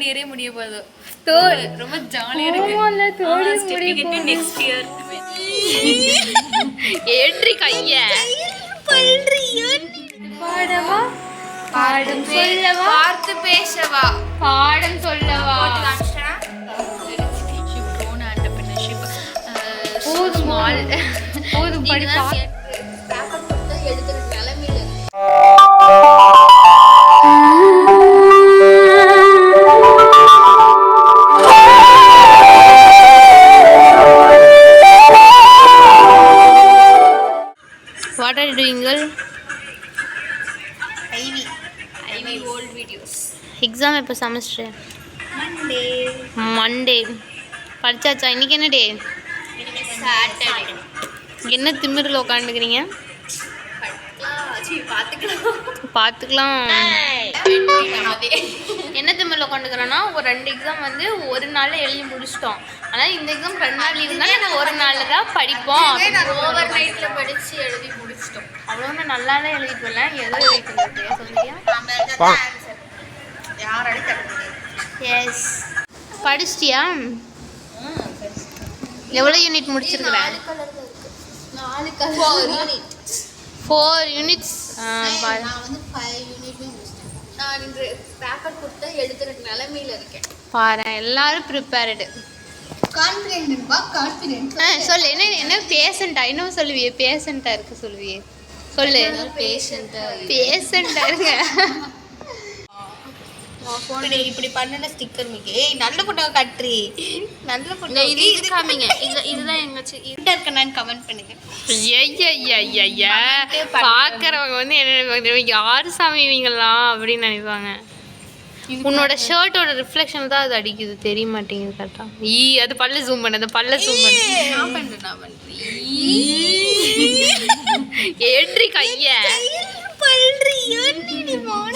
Third இயரே முடிய போகுது. Third ரொம்ப ஜாலியா இருக்கு. நெக்ஸ்ட் இயர் ஏற்றி கைய பாடவா பாடம் சொல்லவா பார்த்து பேசவா பாடம் சொல்லவா போதும் படிப்பா எடுத்துற நிலைமையில What are you doing, girl? IV old videos. Exam எப்போ செமஸ்டர்? Monday. படிச்சாச்சா? இன்னைக்கு என்ன டே? சாட்டர்டே. என்ன திமிரில் உட்காந்துக்கிறீங்க? பார்த்துக்கலாம். என்ன திமிரில் உட்காந்துக்கிறோன்னா ஒரு 2 எக்ஸாம் வந்து ஒரு நாளில் எழுதி முடிச்சிட்டோம். ஆனால் இந்த எக்ஸாம் 2 நாள் லீவுனா நாங்கள் ஒரு நாளில் தான் படிப்போம். ஓவர் நைட்டில் படித்து எழுதி முடிச்சிட்டோம். அவ்வளோ நல்லாதான் எழுதிட்டு வரல. ஏதோ எழுதிட்டு சொல்லியா? எஸ். படிச்சிட்டியா? எவ்வளோ யூனிட் முடிச்சிருக்கிறேன்? 4 யூனிட்ஸ். நான் வந்து 5 யூனிட்மே முடிச்சிட்டேன். நான் இந்த பேப்பர் கொடுத்து எழுதுற நிலைமையில இருக்கேன். பாரு எல்லாரும் ப்ரிப்பேர்டு. கான்ஃபிடென்ட். சொல்லு. என்ன பேஷண்டா? இன்னும் சொல்லுவியே பேஷண்டா இருக்கு சொல்லுவியே. சொல்லு. பேஷண்டா இருங்க. இப்படி பண்ணன ஸ்டிக்கர் மிகே நல்ல போட்டோ கட்ரி. நல்ல போட்டோ இது காமிங்க. இதுதான் எங்க கிட்ட இருக்கேன்னு கமெண்ட் பண்ணுங்க. ஐயா பாக்குறவங்க வந்து என்ன யாரு சாமி இவங்கலாம் அப்படின்னு நினைப்பாங்க. உன்னோட ஷர்ட்டோட ரிஃப்ளெக்ஷன் தான் அது அடிக்குது. தெரிய மாட்டேங்குது கரெக்டா. அது பல்ல ஜூம் பண்ண. அந்த பல்ல ஜூம் பண்ண. நான் பண்றேன். ஏற்றி கைய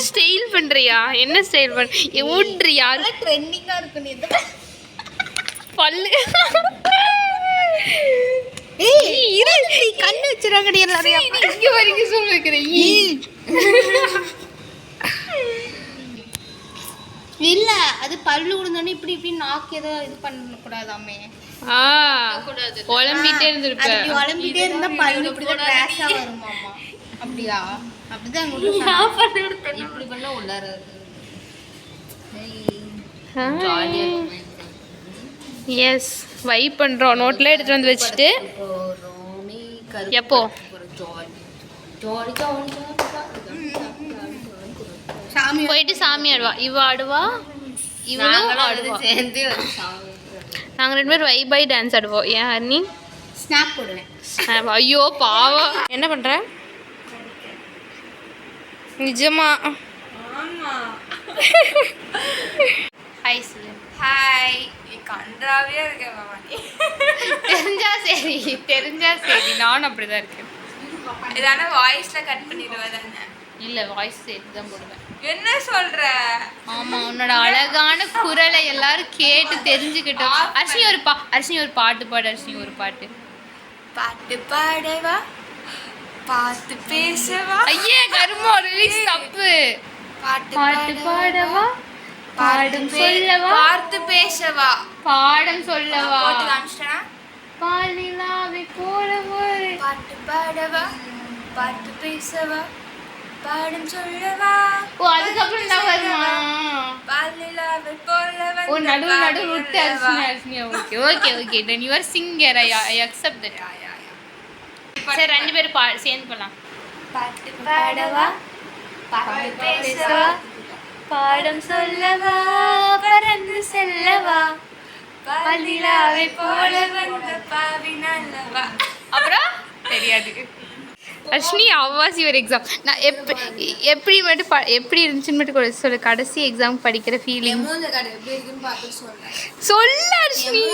ஸ்டைல் பண்றியா? என்ன ஸ்டைல் பண்ண? ஊட்றியா? ட்ரெண்டிங்கா இருக்கு. நீ பல்லு கண்ணு வச்சிருக்காங்கடி எல்லாரையும். இங்க வரைக்கும் சொல்ல வைக்கிறேன். இல்ல அது பல்லு விழுந்தோடனே இப்படி இப்படி நாக்கு ஏதோ இது பண்ணக்கூடாதாமே. உழம்பிட்டே இருந்திருப்ப. உழம்பிட்டே இருந்தா பல்லு இப்படிதான் கிராஷா வருமாமா. அப்படியா? அப்படிதான் இப்படி பண்ணா உள்ளார எஸ் வைப் பண்றோம். நோட்ல எடுத்து வந்து வச்சுட்டு எப்போ போயிட்டு சாமி ஆடுவா. இவ ஆடுவா, இவளும் ஆடுவா. சேர்ந்து நாங்கள் 2 பேரும் வைப் பை டான்ஸ் ஆடுவோம். ஏன் ஹர்னி? ஸ்னாப் போடுவேன். ஐயோ பாவம். என்ன பண்ற? நிஜமா? ஹாய் சொல்லு. ஹாய். கன்றாவே இருக்கேன் மாமா. தெரிஞ்சா சரி. நானும் அப்படிதான் இருக்கேன். இதான வாய்ஸ்ல கட் பண்ணிடுவேன் தானே? இல்ல வாய்ஸ் சேர்த்து தான் போடுவேன். என்ன சொல்ற? ஆமா உன்னோட அழகான குரலை எல்லாரும் கேட்டு தெரிஞ்சுக்கிட்டோம். அர்ஷினி ஒரு பாட்டு பாடு. அர்ஷினி ஒரு பாட்டு பாடவா பார்த்து பேசவா. ஐயே கருமோ ரிலீஸ் தப்பு. பாட்டு பாடவா பாடம் சொல்லவா பார்த்து பேசவா பாடம் சொல்லவா போட்டு காமிச்சனா. பாலிலாவை போலவே பாட்டு பாடவா பார்த்து பேசவா பாடம் சொல்லவா. ஓ அதுக்கப்புறம் என்ன வருமா? பாலிலாவை போலவே. ஓ நடு விட்டு Arshini. Okay then you are singer. I accept that. சரி 2 பேரும் சேர்ந்து போலாம். பாட்டு பாடவா பாட்டு பேசவா பாடம் சொல்லவா பறந்து செல்லவா பாலிலாவை போல வந்த பாவி நல்லவா. அப்புறம் தெரியாது. Arshini always your exam. நான் எப்படி இருந்துச்சுன்னு மட்டும் சொல்லு. கடைசி எக்ஸாம் படிக்கிற ஃபீலிங் சொல்லு அர்ஷினி.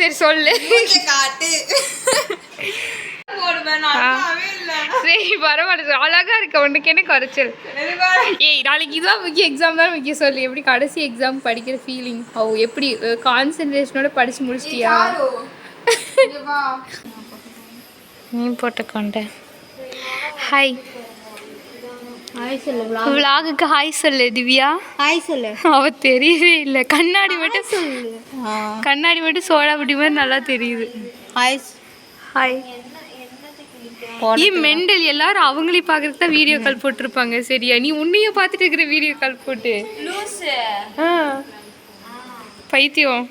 சரி சொல்லு. சரி பரவாயில்ல அழகா இருக்க. உனக்கு என்ன குறைச்சல்? ஏய் நாளைக்கு இதான் முக்கிய எக்ஸாம் தான் முக்கிய. சொல்லு எப்படி கடைசி எக்ஸாம் படிக்கிற ஃபீலிங்? எப்படி கான்சென்ட்ரேஷனோட படிச்சு முடிச்சிட்டியா? நீ போட்டுக்கொண்ட. ஹாய் vlog-க்கு ஹாய் சொல்லு திவ்யா. ஹாய் சொல்லு. அவ தெரியவே இல்லை. கண்ணாடி மட்டும் சொல்லு. கண்ணாடி மட்டும் சோடா புட்டி மாதிரி நல்லா தெரியுது. Hi hi. மெண்டல் எல்லாரும் அவங்களே பார்க்கறதுக்கு தான் வீடியோ கால் போட்டிருப்பாங்க. சரியா நீ உன்னைய பார்த்துட்டு இருக்கிற வீடியோ கால் போட்டு பைத்தியம்.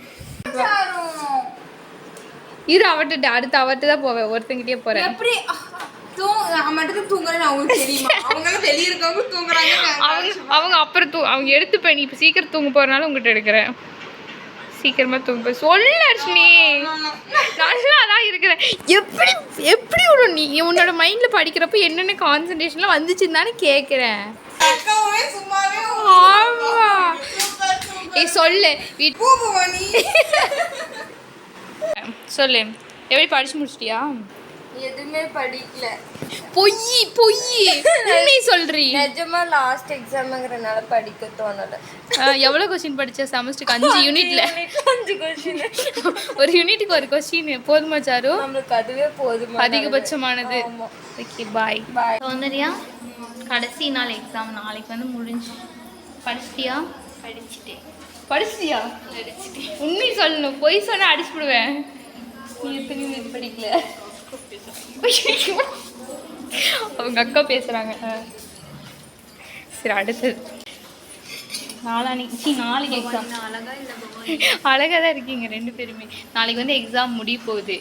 இரு அவட்ட அடுத்து அவட்ட தான் போவேன். ஒருத்தங்கிட்டே போறேன். எப்படி மட்டும் தூங்குறேன்னு அவங்களுக்கு தெரியுமா? அவங்களாம் வெளியே இருக்கவங்க தூங்குறாங்க. அவங்க அப்புறம் அவங்க எடுத்துப்பேன். நீ இப்போ சீக்கிரம் தூங்க போறனால உங்ககிட்ட எடுக்கிறேன். சீக்கிரமா தூங்க சொல்ல அர்ஷினி. நல்லா தான் இருக்கிறேன். எப்படி எப்படி விடும் நீ உன்னோட மைண்ட்ல படிக்கிறப்ப என்னென்ன கான்சன்ட்ரேஷன்லாம் வந்துச்சுன்னு தானே கேட்குறேன். ஆமா சொல்லு சொல்லு எப்படி படிச்சு முடிச்சிட்டியா? எதுவுமே படிக்கல. பொய் பொய் உண்மை சொல்றீ. நிஜமா லாஸ்ட் எக்ஸாம்ங்கறனால படிக்க தோணல. எவ்வளவு क्वेश्चन படிச்ச செமஸ்டருக்கு? 5 யூனிட்ல 5 क्वेश्चन. ஒரு யூனிட்டுக்கு ஒரு क्वेश्चन போதுமா சாரு? நமக்கு அதுவே போதுமா? அதிகபட்சமானது. Okay bye bye. சௌந்தர்யா கடைசி நாள் எக்ஸாம் நாளைக்கு வந்து முடிஞ்சு. படிச்சிட்டியா? படிச்சிட்டேன். படிச்சிட்டியா? படிச்சிட்டேன். உண்மை சொல்லணும். பொய் சொன்னா அடிச்சுடுவேன். நீ எத்தனை யூனிட் படிக்கல? அவங்க அக்கா பேசுறாங்க. சரி அடுத்தது நாளைக்கு எக்ஸாம். அழகா தான் இருக்கீங்க ரெண்டு பேருமே. நாளைக்கு வந்து எக்ஸாம் முடிய போகுது.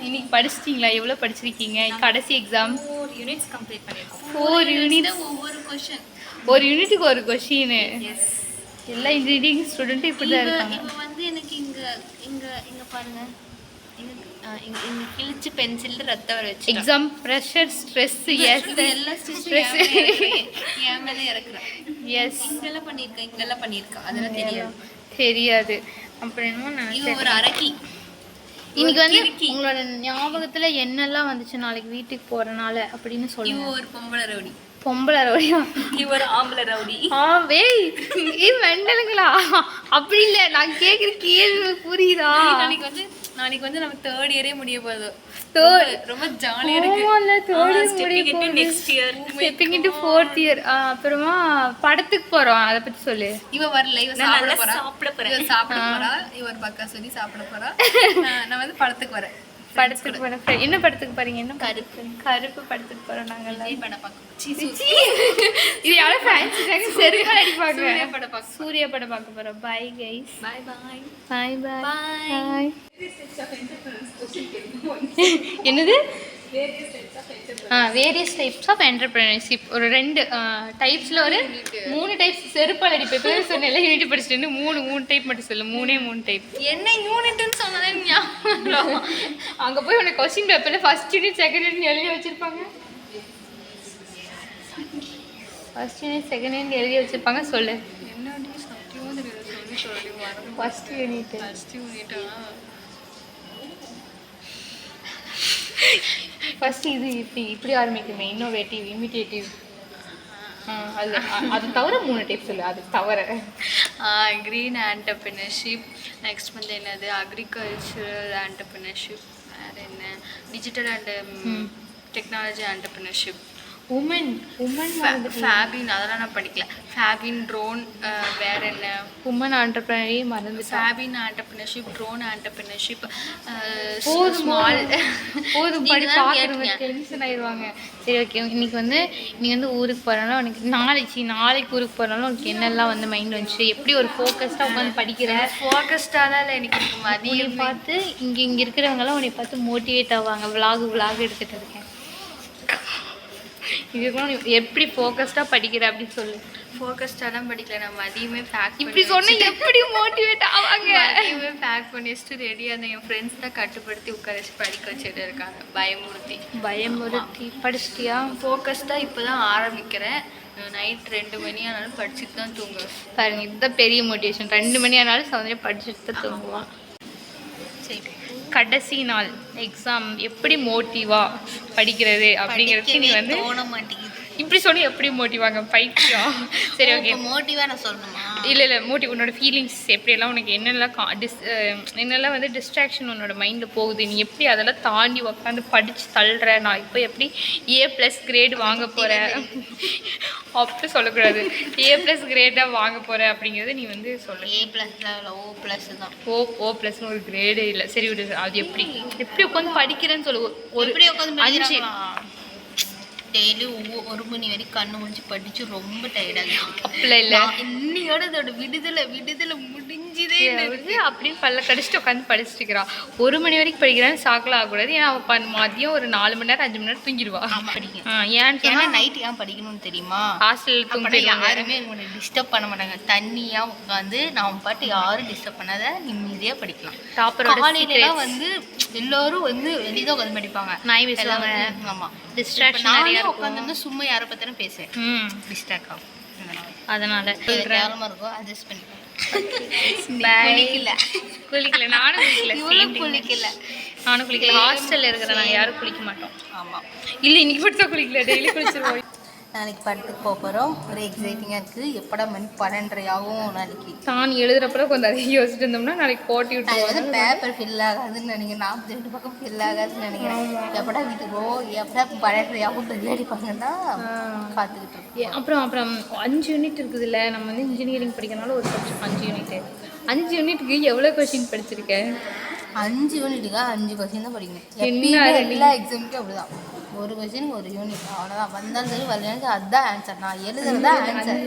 இன்னைக்கு படிச்சிட்டிங்களா? எவ்வளோ படிச்சிருக்கீங்க? கடைசி எக்ஸாம் 4 யூனிட்ஸ் கம்ப்ளீட் பண்ணியிருக்கோம். 4 யூனிட்ஸ். ஒவ்வொரு क्वेश्चन. ஒரு யூனிட்டுக்கு ஒரு கொஸ்டின். எல்லா இன்ஜினியரிங் ஸ்டூடெண்ட்டும் இப்படி தான் இருக்காங்க. இப்போ வந்து எனக்கு இங்க பாருங்க. இங்க கிழிச்சு பென்சில் ரத்தம் வர வச்சு எக்ஸாம் ப்ரெஷர் ஸ்ட்ரெஸ் எஸ் எல்லாம் ஸ்ட்ரெஸ் ஏன் மேலே இறக்குறேன். எஸ் இங்கெல்லாம் பண்ணியிருக்கேன் அதெல்லாம் தெரியாது. அப்புறம் என்னமோ இது ஒரு அரக்கி. இன்னைக்கு வந்து உங்களோட ஞாபகத்துல என்னெல்லாம் வந்துச்சு நாளைக்கு வீட்டுக்கு போறனால அப்படின்னு சொல்லுங்க. ஒரு பொம்பளை ரவுடி. பொம்பளை ரவுடியா? ஒரு ஆம்பளை ரவுடி. மெண்டலுங்களா? அப்படி இல்லை, நான் கேட்குற கேள்வி புரியுதா? நாளைக்கு வந்து நம்ம 3rd இயரே முடிய போகுது. ரொம்ப ஜாலியா இருக்கு. Next year stepping into 4th year. அப்புறமா படத்துக்கு போறோம். அதை பத்தி சொல்லு. இவ வரல. இவ சாப்பிட போறா. இவர் பக்கா சொல்லி சாப்பிட போறா. நான் வந்து படத்துக்கு வரேன். படத்துக்கு போறேன். என்ன படத்துக்கு போறீங்க? என்ன கருப்பு படத்துக்கு போறோம். நாங்கள் படம் பார்க்க. இது யாரோ ஃபேன்சி செருக்கால் அடிப்பாங்க. சூர்யா படம் பார்க்க போறோம். Bye guys. Bye bye bye bye. என்னது? Various types of entrepreneurship. ஒரு 2 டைப்ஸில் ஒரு 3 டைப்ஸ். செருப்பால் அடிப்பேன். பேர் சொன்ன எல்லாம் யூனிட் படிச்சுட்டு 3 டைப் மட்டும் சொல்லு. 3 டைப். என்ன யூனிட்னு சொன்னதே ஞாபகம். அங்கே போய் உனக்கு கொஸ்டின் பேப்பரில் ஃபர்ஸ்ட் யூனிட் செகண்ட் யூனிட் எழுதி வச்சுருப்பாங்க. ஃபர்ஸ்ட் யூனிட் செகண்ட் யூனிட் எழுதி வச்சுருப்பாங்க. சொல்லு. ஃபர்ஸ்ட் யூனிட் ஃபர்ஸ்ட் இது இப்படி ஆரம்பிக்குமே. Innovative, imitative. அது தவிர 3 டைப் சொல்லு. அது தவிர க்ரீன் ஆண்டர்பிரினர்ஷிப். நெக்ஸ்ட் வந்து என்னது? Agricultural entrepreneurship. வேறு என்ன? Digital and technology entrepreneurship. Woman ஃபேபின் அதெல்லாம் நான் படிக்கல. ஃபேபின், ட்ரோன், வேற என்ன? உமன் ஆண்டர்பிரினரே மறந்து. ஃபேபின் ஆண்டர்பிரினர்ஷிப், ட்ரோன் ஆண்டர்பிரினர்ஷிப். ஸ்மால் போதும் படி. பார்க்குறவங்க டென்ஷன் ஆயிடுவாங்க. சரி ஓகே. இன்னைக்கு வந்து நீ வந்து ஊருக்கு போகிறனால உனக்கு நாளைக்கு ஊருக்கு போகிறனால உனக்கு என்னெல்லாம் வந்து மைண்ட் வந்துச்சு? எப்படி ஒரு ஃபோக்கஸ்டாக உட்காந்து படிக்கிற? ஃபோக்கஸ்டாலாம் இல்லை. எனக்கு மதியம் பார்த்து இங்கே இருக்கிறவங்களாம் உன்னை பார்த்து மோட்டிவேட் ஆவாங்க. விலாக் எடுத்துகிட்டு இருக்கேன். இதுக்கெல்லாம் நீ எப்படி ஃபோக்கஸ்டாக படிக்கிற அப்படின்னு சொல்லு. ஃபோக்கஸ்டாலாம் படிக்கல. நான் மதியமே பேக் இப்படி சொன்னால் எப்படி மோட்டிவேட் ஆவாங்க? மதியமே பேக் பண்ணி வச்சுட்டு ரெடியாக இருந்தேன். என் ஃப்ரெண்ட்ஸ் தான் கட்டுப்படுத்தி உட்கார வச்சு படிக்க வச்சுட்டு இருக்காங்க. பயமுறுத்தி படிச்சிட்டியா? ஃபோக்கஸ்டாக இப்போ தான் ஆரம்பிக்கிறேன். நைட் 2 மணி ஆனாலும் படிச்சுட்டு தான் தூங்குவேன். பாருங்க, இதுதான் பெரிய மோட்டிவேஷன். 2 மணி ஆனாலும் சௌந்தர்யா படிச்சுட்டு தான் தூங்குவான். சரி, கடைசி நாள் எக்ஸாம் எப்படி மோட்டிவா படிக்கிறது அப்படிங்கிறதுக்கு நீ வந்து தோண மாட்டேங்குது. இப்படி சொல்லி எப்படி மோட்டிவாங்க பைத்தியம். சரி ஓகே மோட்டிவாக நான் சொல்லணுமா? இல்லை மோட்டிவ் உன்னோட ஃபீலிங்ஸ் எப்படியெல்லாம் உனக்கு என்னெல்லாம் வந்து டிஸ்ட்ராக்ஷன் உன்னோட மைண்டில் போகுது, நீ எப்படி அதெல்லாம் தாண்டி உட்காந்து படித்து தள்ளுற, நான் இப்போ எப்படி A+ கிரேடு வாங்க போகிறேன் அப்படி சொல்லக்கூடாது, A+ கிரேடாக வாங்க போகிறேன் அப்படிங்கிறத நீ வந்து சொல்லு. A+, O+ தான். O+ன்னு ஒரு கிரேடே இல்லை. சரி விடு, அது எப்படி உட்காந்து படிக்கிறேன்னு சொல்லு. ஒரு எப்படி உட்காந்து 5 டெய்லி 1 மணி வரைக்கும் கண்ணு முடிச்சு படிச்சு ரொம்ப டயர்டாக. அப்படிலாம் இல்லை, இன்னையோட இதோட விடுதலை முடிஞ்சுதே அப்படின்னு பல்ல கடிச்சிட்டு உட்காந்து படிச்சுட்டு இருக்கிறான். 1 மணி வரைக்கும் படிக்கிறான்னு சாக்கில் ஆகக்கூடாது. ஏன்னா அவள் மதியம் ஒரு 4 மணி நேரம் 5 மணி நேரம் தூங்கிடுவா. ஏன்னா நைட்டு ஏன் படிக்கணும்னு தெரியுமா? ஹாஸ்டலில் தூங்கி யாருமே உங்களை டிஸ்டர்ப் பண்ண மாட்டாங்க. தண்ணியாக உட்காந்து நான் பாட்டு யாரும் டிஸ்டர்ப் பண்ணாத நிம்மதியாக படிக்கலாம். காலையிலாம் வந்து எல்லோரும் வந்து வெளியே தான் உட்காந்து படிப்பாங்க. நாய் பேசுவாங்க. ஆமாம், டிஸ்ட்ராக்ஷன் நிறையா உட்காந்து சும்மா யாரை பற்றினா பேசுவேன், டிஸ்ட்ராக்ட் ஆகும். அதனால கேவலமாக இருக்கும், அட்ஜஸ்ட் பண்ணிக்கலாம். குளிக்கல நானும் குளிக்கல. ஹாஸ்டல்ல இருக்கிற நாங்கள் யாரும் குளிக்க மாட்டோம். ஆமாம், இல்லை இன்னைக்கு மட்டும் தான் குளிக்கல, டெய்லி குளிச்சிருவோம். நாளைக்கு படத்துக்கு போகிறோம், ஒரு எக்ஸைட்டிங்காக இருக்குது. எப்படா மணி 12:30 ஆகும் நாளைக்கு. தான் எழுதுறப்பல கொஞ்சம் அதிகம் யோசிச்சுட்டு இருந்தோம்னா நாளைக்கு போட்டி விட்டு வந்து பேப்பர் ஃபில் ஆகாதுன்னு நினைக்கிறேன். 42 பக்கம் ஃபில் ஆகாதுன்னு நினைக்கிறேன். எப்படா வீட்டுக்கு எப்படா 12:30 ஆகும் பெல் அடிப்பாங்கன்னா பார்த்துக்கிட்டு இருக்கோம். அப்புறம் 5 யூனிட் இருக்குதுல்ல. நம்ம வந்து இன்ஜினியரிங் படிக்கிறனால ஒரு சப்ஜெக்ட் 5 யூனிட்டு. 5 யூனிட்டுக்கு எவ்வளோ கொஸ்டின் படிச்சிருக்கேன்? 5 யூனிட்டுக்கா 5 கொஸ்டின் தான் படிக்கணும். எல்லா எக்ஸாமுக்கும் அப்படிதான், ஒரு கொஸ்டின் ஒரு யூனிட், அவ்வளோதான். வந்தாலும் சரி வரலையும் சரி, அதுதான் ஆன்சர். நான் எழுதுறதா ஆன்சர்.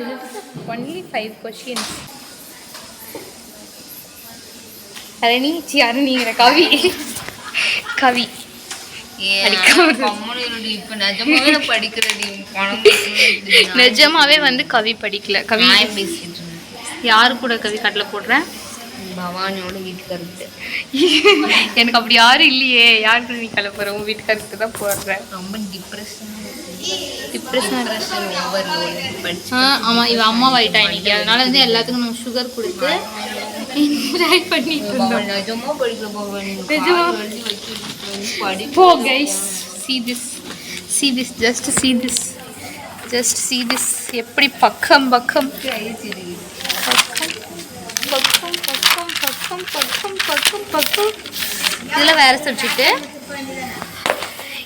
Only 5 questions. அரணிங்கிற கவி நிஜமாவே வந்து கவி படிக்கல. கவி யாரு கூட கவி கட்டில் போடுறேன்? பவானியோட வீட்டுக்காரருக்கு. எனக்கு அப்படி யாரும் இல்லையே. யாருக்கு நீ கலை போகிற? உன் வீட்டுக்காரருக்கு தான் போடுறேன். ரொம்ப டிப்ரெஷன். ஆமாம், இவன் அம்மா ஆயிட்டா இன்னைக்கு. அதனால வந்து எல்லாத்துக்கும் நம்ம சுகர் கொடுத்து ட்ரை பண்ணிட்டு இருந்தோம். போ கைஸ், just see this எப்படி பக்கம் இதெல்லாம் வேற சப்ஜெக்ட்.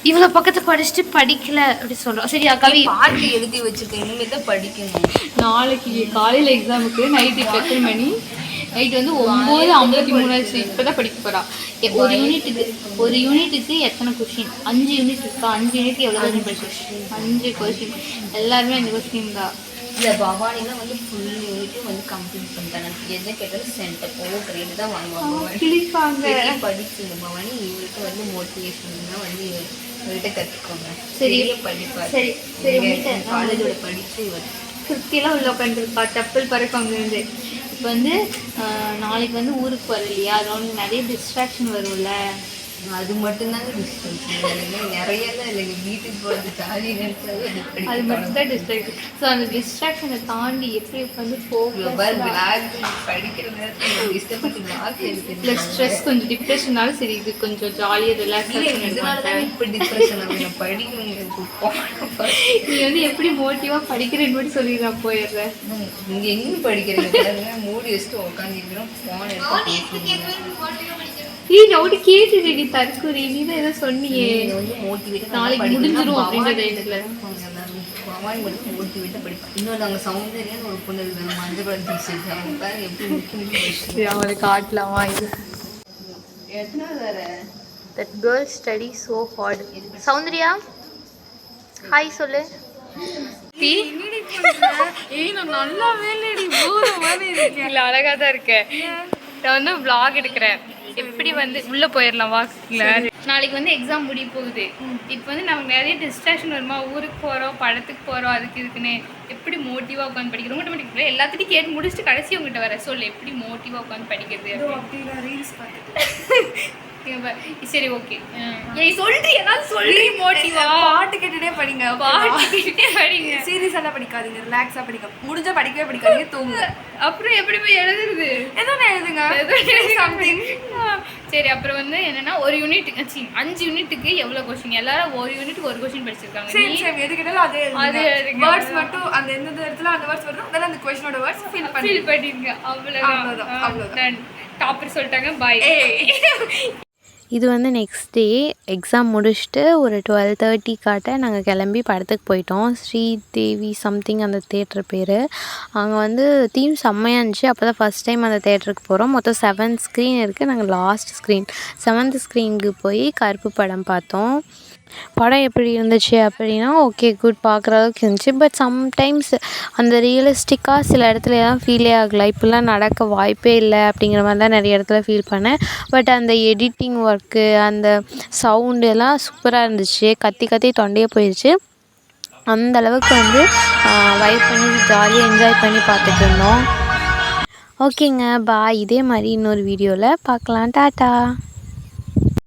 இவ்வளோ பக்கத்தை படிச்சுட்டு படிக்கல அப்படி சொல்கிறோம். சரியா கவி? பாட்டு எழுதி வச்சுருக்கேன், இனிமேல் தான் படிக்கணும். நாளைக்கு காலையில் எக்ஸாமுக்கு நைட்டு 10 மணி, நைட்டு வந்து 9:53 இப்போ தான் படிக்க போகிறா. ஒரு யூனிட்டுக்கு எத்தனை கொஸ்டின்? 5 யூனிட் இருக்கா? 5 யூனிட் எவ்வளோ கொஸ்டின் படிச்சு? 5 கொஸ்டின் எல்லாருமே 5 கொஸ்டின் தான். இல்லை, பவானிலாம் வந்து ஃபுல் யூனிட்டும் வந்து கம்ப்ளீட் பண்ணிட்டாங்க. எதை கேட்டாலும் சென்டர் கிரேடு தான் வாங்குவாங்க. படிச்சுங்க பவானி, இவருக்கு வந்து மோட்டிவேஷன் தான் வந்து இவர்கிட்ட கற்றுக்கோங்க. சரியா படிப்பா. சரி காலேஜோட படித்து இவர் சுற்றிலாம் உள்ள உட்காந்துருக்கா. செப்பல் பறக்காங்க இருந்து. இப்போ வந்து நாளைக்கு வந்து ஊருக்கு போகிற இல்லையா, அதனால நிறைய டிஸ்ட்ராக்ஷன் வரும்ல. அது மட்டும்தாங்க டிஸ்ட்ராக்ஷன், நிறையலாம் இல்லைங்க. வீட்டுக்கு போகிறது ஜாலி நினைச்சாவே அது மட்டும்தான் டிஸ்ட்ராக்ஷன். ஸோ அந்த டிஸ்ட்ராக்ஷனை தாண்டி எப்படி உட்காந்து படிக்கிற நேரத்தில் ப்ளஸ் ஸ்ட்ரெஸ் கொஞ்சம் டிப்ரெஷனாலும் சரி, இது கொஞ்சம் ஜாலியாக ரிலாக்ஸாக. இப்போ டிப்ரெஷன் படிக்கணும். நீ வந்து எப்படி மோட்டிவாக படிக்கிறேன்னு மட்டும் சொல்லிடுறா, போயிடுறேன். நீங்கள் எங்கே படிக்கிறீங்க? மூடி வச்சுட்டு உட்காந்துருக்கிறோம், ஃபோன் எடுத்து அப்படி கேட்டுடி தற்கொலை. நீ தான் ஏதோ சொன்னியே நாளைக்கு முடிஞ்சிடும் அப்படின்ற டைத்துல மோட்டிவேட்டாக படிப்பேன். இன்னொரு நாங்கள் சௌந்தர்யான்னு ஒரு பொண்ணு இருக்குது, மஞ்சள் கலர் டிஷர்ட். அவங்க பேர் எப்படி அவங்களுக்கு காட்டலாமா? இது எத்தனை that girl study so hard. Soundarya hi சொல்லு. இல்லை அழகாக தான் இருக்கேன். நான் வந்து vlog எடுக்கிறேன். எப்படி வந்து உள்ளே போயிடலாம் வாக்குல. நாளைக்கு வந்து எக்ஸாம் முடிய போகுது. இப்போ வந்து நமக்கு நிறைய டிஸ்ட்ராக்ஷன் வருமா, ஊருக்கு போகிறோம், படத்துக்கு போகிறோம், அதுக்கு இதுக்குன்னு எப்படி மோட்டிவாக உட்காந்து படிக்கிறோம். உங்கள்கிட்ட படிக்கல, எல்லாத்தையும் கேட்டு முடிச்சுட்டு கடைசி உங்கள்கிட்ட வர சொல்லு எப்படி மோட்டிவாக உட்காந்து படிக்கிறது. ரீல்ஸ் பார்த்துட்டு சரி ஓகே. ஏய் சொல்றீ ஏதாவது சொல்றீ மோட்டிவா. பாட்டு கேட்டுட்டே படிங்க. பாட்டு கேட்டுட்டே படிங்க. சீரியஸ் எல்லாம் படிக்காதீங்க, ரிலாக்ஸா படிங்க. முடிஞ்சா படிக்கவே படிக்காதீங்க, தூங்குங்க. அப்புறம் எப்படி போய் எழுதுறது? ஏதோ எழுதுங்க சம்திங். சரி அப்புறம் வந்து என்னன்னா ஒரு யூனிட் 5 யூனிட்டுக்கு எவ்வளவு கொஸ்டின்? எல்லாரும் ஒரு யூனிட் ஒரு கொஸ்டின் படிச்சிருக்காங்க. சேம் சேம் எது கேட்டாலும் அதே அது எழுதுங்க. வேர்ட்ஸ் மட்டும் அந்த எந்த இடத்துல அந்த வேர்ட்ஸ் வருதோ அதெல்லாம் அந்த क्वेश्चनோட வேர்ட்ஸ் ஃபில் பண்ணிருங்க. அவ்வளவுதான். டாப்பர் சொல்லிட்டாங்க. பை. இது வந்து நெக்ஸ்ட் டே எக்ஸாம் முடிச்சுட்டு ஒரு 12:30 காட்ட நாங்கள் கிளம்பி படத்துக்கு போயிட்டோம். ஸ்ரீதேவி சம்திங் அந்த தேட்டர் பேர். அங்கே வந்து தீம் செம்மையாக இருந்துச்சு. அப்போ தான் ஃபஸ்ட் டைம் அந்த தேட்டருக்கு போகிறோம். மொத்தம் 7 ஸ்க்ரீன் இருக்குது. நாங்கள் லாஸ்ட் ஸ்க்ரீன் 7th ஸ்க்ரீனுக்கு போய் கருப்பு படம் பார்த்தோம். படம் எப்படி இருந்துச்சு அப்படின்னா ஓகே குட், பார்க்குற அளவுக்கு இருந்துச்சு. பட் சம்டைம்ஸ் அந்த ரியலிஸ்டிக்காக சில இடத்துல எல்லாம் ஃபீலே ஆகலை. இப்படிலாம் நடக்க வாய்ப்பே இல்லை அப்படிங்கிற மாதிரி தான் நிறைய இடத்துல ஃபீல் பண்ணேன். பட் அந்த எடிட்டிங் ஒர்க்கு, அந்த சவுண்டு எல்லாம் சூப்பராக இருந்துச்சு. கத்தி கத்தி தொண்டையே போயிடுச்சு. அந்த அளவுக்கு வந்து வைப் பண்ணி ஜாலியாக என்ஜாய் பண்ணி பார்த்துட்டு இருந்தோம். ஓகேங்க பாய். இதே மாதிரி இன்னொரு வீடியோவில் பார்க்கலாம். டாட்டா.